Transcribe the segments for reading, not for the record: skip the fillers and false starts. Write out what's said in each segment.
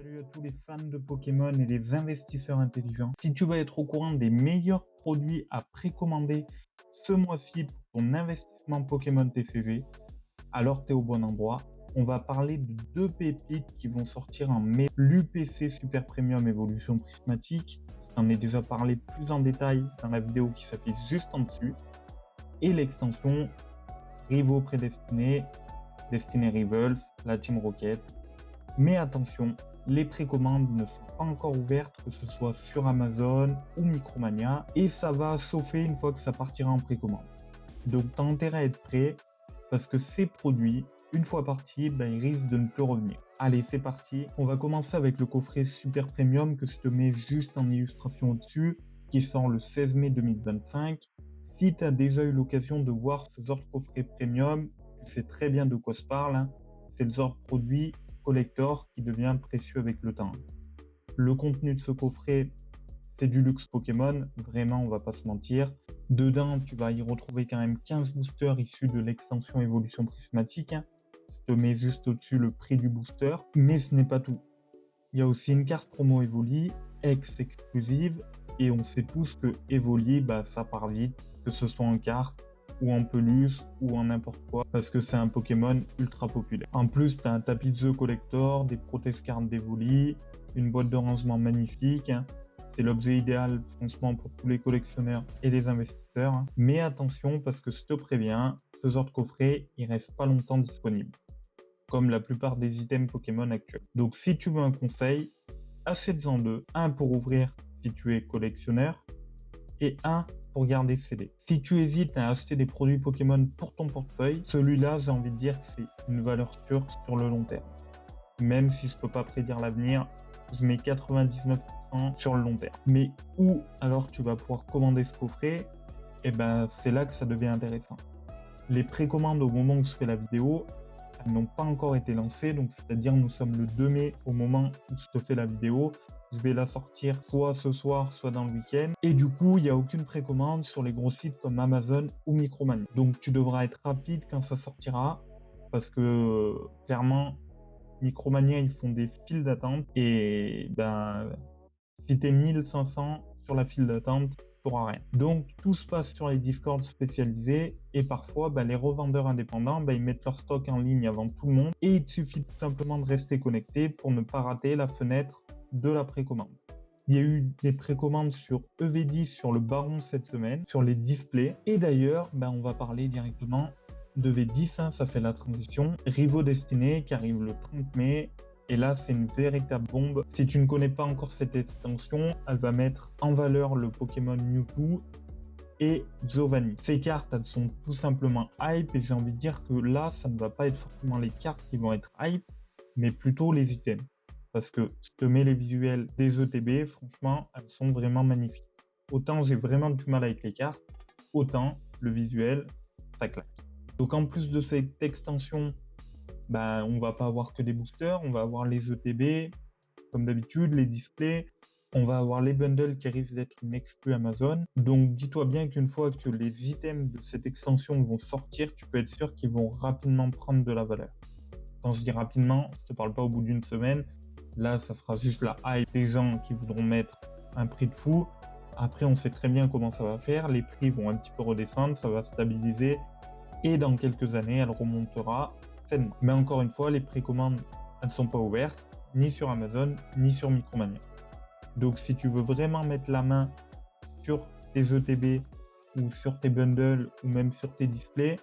Salut à tous les fans de Pokémon et les investisseurs intelligents. Si tu veux être au courant des meilleurs produits à précommander ce mois-ci pour ton investissement Pokémon TCG, alors tu es au bon endroit. On va parler de deux pépites qui vont sortir en mai. L'UPC Super Premium Évolution Prismatique, j'en ai déjà parlé plus en détail dans la vidéo qui s'affiche juste en dessus, et l'extension Rivaux Prédestinés, Destiny Rivals, la Team Rocket. Mais attention, les précommandes ne sont pas encore ouvertes, que ce soit sur Amazon ou Micromania, et ça va chauffer une fois que ça partira en précommande. Donc t'as intérêt à être prêt, parce que ces produits, une fois partis, ils risquent de ne plus revenir. Allez, c'est parti. On va commencer avec le coffret Super Premium que je te mets juste en illustration au-dessus, qui sort le 16 mai 2025. Si tu as déjà eu l'occasion de voir ce genre de coffret Premium, tu sais très bien de quoi je parle, hein. C'est le genre de produit collector qui devient précieux avec le temps. Le contenu de ce coffret, c'est du luxe Pokémon, vraiment on va pas se mentir. Dedans, tu vas y retrouver quand même 15 boosters issus de l'extension Évolution Prismatique. Je te mets juste au-dessus le prix du booster, mais ce n'est pas tout. Il y a aussi une carte promo Evoli, exclusive, et on sait tous que Evoli, ça part vite, que ce soit en carte, ou en peluche, ou en n'importe quoi, parce que c'est un Pokémon ultra populaire. En plus, tu as un tapis de jeu collector, des protège cartes d'Evoli, une boîte de rangement magnifique. C'est l'objet idéal, franchement, pour tous les collectionneurs et les investisseurs. Mais attention, parce que je te préviens, ce genre de coffret, il reste pas longtemps disponible, comme la plupart des items Pokémon actuels. Donc si tu veux un conseil, achète-en deux. Un pour ouvrir si tu es collectionneur, et un pour garder CD. Si tu hésites à acheter des produits Pokémon pour ton portefeuille, celui-là, j'ai envie de dire que c'est une valeur sûre sur le long terme. Même si je peux pas prédire l'avenir, je mets 99% sur le long terme. Mais où alors tu vas pouvoir commander ce coffret? C'est là que ça devient intéressant. Les précommandes au moment où je fais la vidéo, elles n'ont pas encore été lancées, donc c'est-à-dire nous sommes le 2 mai au moment où je te fais la vidéo. Je vais la sortir soit ce soir, soit dans le week-end. Et du coup, il n'y a aucune précommande sur les gros sites comme Amazon ou Micromania. Donc tu devras être rapide quand ça sortira, parce que clairement, Micromania, ils font des files d'attente. Et si tu es 1500 sur la file d'attente, tu n'auras rien. Donc tout se passe sur les Discord spécialisés, et parfois les revendeurs indépendants ils mettent leur stock en ligne avant tout le monde, et il suffit tout simplement de rester connecté pour ne pas rater la fenêtre de la précommande. Il y a eu des précommandes sur EV10 sur le Baron cette semaine, sur les displays, et d'ailleurs on va parler directement de V10, ça fait la transition. Rivaux Destinés qui arrive le 30 mai. Et là, c'est une véritable bombe. Si tu ne connais pas encore cette extension, elle va mettre en valeur le Pokémon Mewtwo et Giovanni. Ces cartes, elles sont tout simplement hype, et j'ai envie de dire que là, ça ne va pas être forcément les cartes qui vont être hype, mais plutôt les items. Parce que je te mets les visuels des ETB, franchement, elles sont vraiment magnifiques. Autant j'ai vraiment du mal avec les cartes, autant le visuel, ça claque. Donc en plus de cette extension, on va pas avoir que des boosters, on va avoir les ETB, comme d'habitude, les displays, on va avoir les bundles qui risquent d'être une exclue Amazon. Donc dis-toi bien qu'une fois que les items de cette extension vont sortir, tu peux être sûr qu'ils vont rapidement prendre de la valeur. Quand je dis rapidement, je te parle pas au bout d'une semaine, là ça sera juste la hype des gens qui voudront mettre un prix de fou. Après on sait très bien comment ça va faire, les prix vont un petit peu redescendre, ça va stabiliser, et dans quelques années elle remontera. Mais encore une fois, les précommandes, elles ne sont pas ouvertes, ni sur Amazon, ni sur Micromania. Donc si tu veux vraiment mettre la main sur tes ETB, ou sur tes bundles, ou même sur tes displays,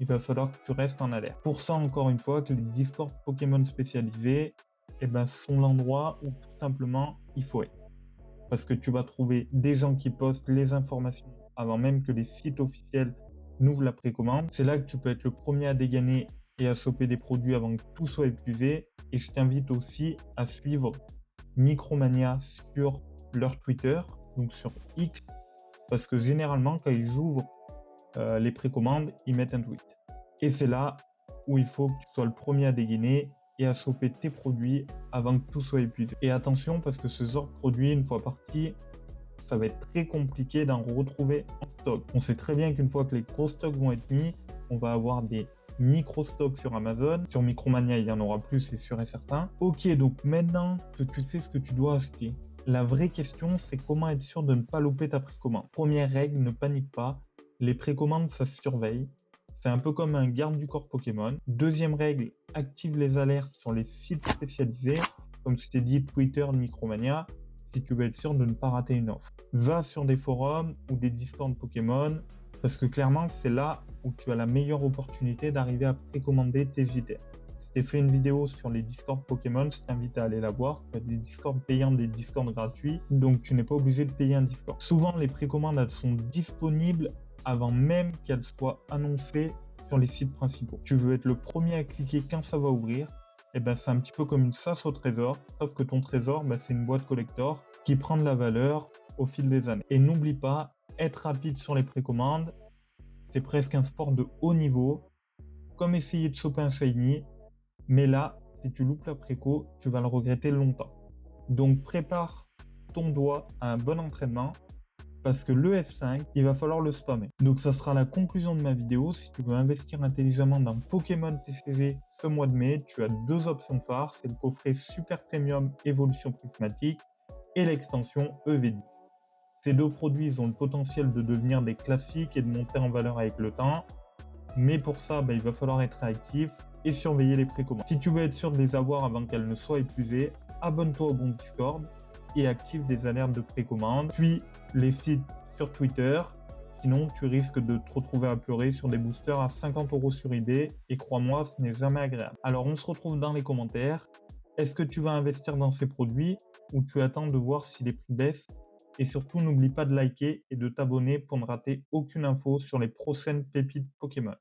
il va falloir que tu restes en alerte. Pour ça, encore une fois, que les Discord Pokémon spécialisés sont l'endroit où tout simplement il faut être. Parce que tu vas trouver des gens qui postent les informations avant même que les sites officiels n'ouvrent la précommande. C'est là que tu peux être le premier à dégainer et à choper des produits avant que tout soit épuisé. Et je t'invite aussi à suivre Micromania sur leur Twitter, donc sur X, parce que généralement quand ils ouvrent les précommandes, ils mettent un tweet. Et c'est là où il faut que tu sois le premier à dégainer et à choper tes produits avant que tout soit épuisé. Et attention, parce que ce genre de produit, une fois parti, ça va être très compliqué d'en retrouver en stock. On sait très bien qu'une fois que les gros stocks vont être mis, on va avoir des micro-stock sur Amazon. Sur Micromania, il y en aura plus, c'est sûr et certain. Ok, donc maintenant que tu sais ce que tu dois acheter, la vraie question, c'est comment être sûr de ne pas louper ta précommande. Première règle, ne panique pas. Les précommandes, ça se surveille. C'est un peu comme un garde du corps Pokémon. Deuxième règle, active les alertes sur les sites spécialisés, comme je t'ai dit, Twitter, Micromania, si tu veux être sûr de ne pas rater une offre. Va sur des forums ou des Discord Pokémon, parce que clairement, c'est là où tu as la meilleure opportunité d'arriver à précommander tes items. J'ai fait une vidéo sur les Discord Pokémon, je t'invite à aller la voir. Tu as des Discord payants, des Discord gratuits, donc tu n'es pas obligé de payer un Discord. Souvent, les précommandes, elles sont disponibles avant même qu'elles soient annoncées sur les sites principaux. Tu veux être le premier à cliquer quand ça va ouvrir, et ben c'est un petit peu comme une chasse au trésor, sauf que ton trésor, c'est une boîte collector qui prend de la valeur au fil des années. Et n'oublie pas, être rapide sur les précommandes, c'est presque un sport de haut niveau, comme essayer de choper un shiny, mais là, si tu loupes la préco, tu vas le regretter longtemps. Donc prépare ton doigt à un bon entraînement, parce que le F5, il va falloir le spammer. Donc ça sera la conclusion de ma vidéo. Si tu veux investir intelligemment dans Pokémon TCG ce mois de mai, tu as deux options phares, c'est le coffret Super Premium Évolution Prismatique et l'extension EV10. Ces deux produits ils ont le potentiel de devenir des classiques et de monter en valeur avec le temps. Mais pour ça, il va falloir être réactif et surveiller les précommandes. Si tu veux être sûr de les avoir avant qu'elles ne soient épuisées, abonne-toi au bon Discord et active des alertes de précommande, puis les sites sur Twitter. Sinon, tu risques de te retrouver à pleurer sur des boosters à 50 € sur eBay et crois-moi, ce n'est jamais agréable. Alors, on se retrouve dans les commentaires. Est-ce que tu vas investir dans ces produits ou tu attends de voir si les prix baissent? Et surtout, n'oublie pas de liker et de t'abonner pour ne rater aucune info sur les prochaines pépites Pokémon.